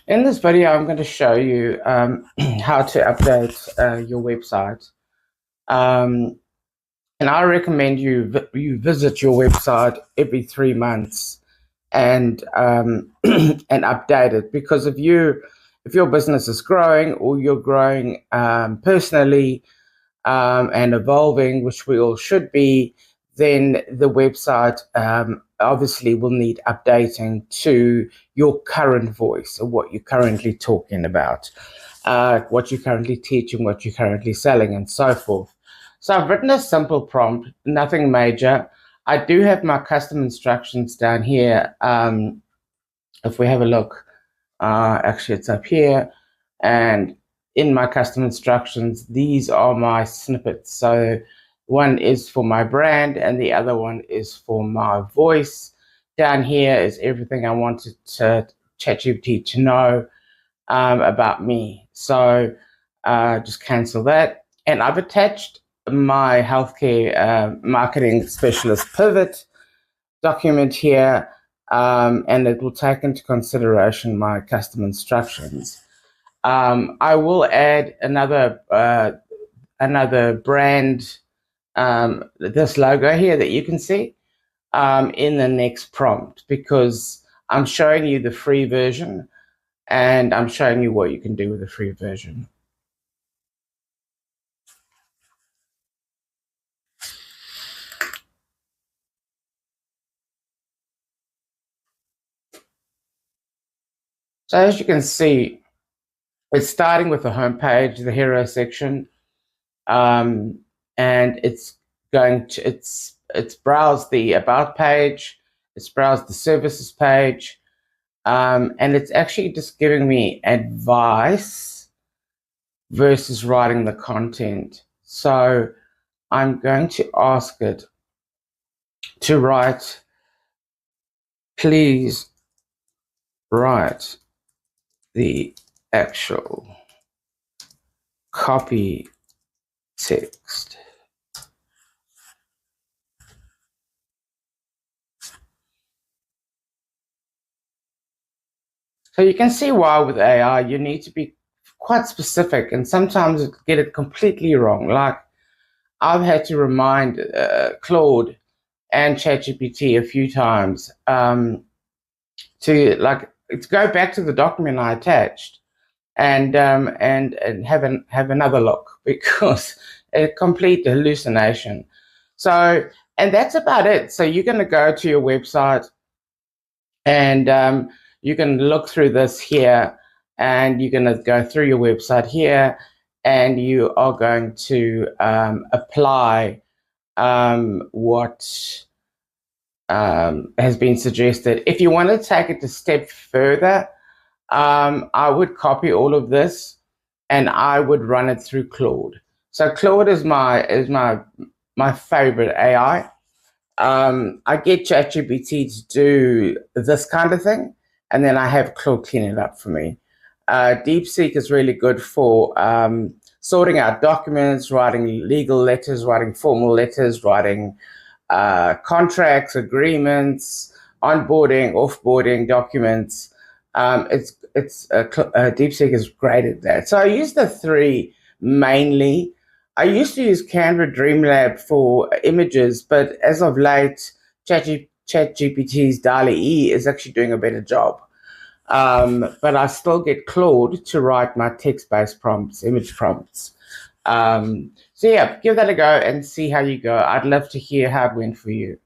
In this video, I'm going to show you how to update your website. And I recommend you visit your website every 3 months and and update it, because if your business is growing, or you're growing personally and evolving, which we all should be, then the website obviously will need updating to your current voice, or what you're currently talking about, what you're currently teaching, what you're currently selling, and so forth. So I've written a simple prompt, nothing major. I do have my custom instructions down here. If we have a look, actually it's up here, and in my custom instructions, these are my snippets. So one is for my brand and the other one is for my voice. Down here is everything I wanted ChatGPT to know about me. So just cancel that. And I've attached my healthcare marketing specialist pivot document here, and it will take into consideration my custom instructions. I will add another brand, this logo here that you can see, in the next prompt, because I'm showing you the free version and I'm showing you what you can do with the free version. So as you can see, it's starting with the home page, the hero section, and it's browsed the about page, it's browsed the services page, and it's actually just giving me advice versus writing the content. So I'm going to ask it to write, please write the actual copy text. So you can see why with AI you need to be quite specific, and sometimes get it completely wrong. Like, I've had to remind Claude and ChatGPT a few times to go back to the document I attached and have another look, because a complete hallucination. So, and that's about it. So you're going to go to your website and you can look through this here, and you're going to go through your website here, and you are going to apply what has been suggested. If you want to take it a step further, I would copy all of this and I would run it through Claude. So Claude is my favorite AI. I get ChatGPT to do this kind of thing, and then I have Claude clean it up for me. DeepSeek is really good for sorting out documents, writing legal letters, writing formal letters, writing contracts, agreements, onboarding, offboarding documents. DeepSeek is great at that. So I use the three mainly. I used to use Canva Dreamlab for images, but as of late, ChatGPT's DALL-E is actually doing a better job. But I still get Claude to write my text-based prompts, image prompts. So yeah, give that a go and see how you go. I'd love to hear how it went for you.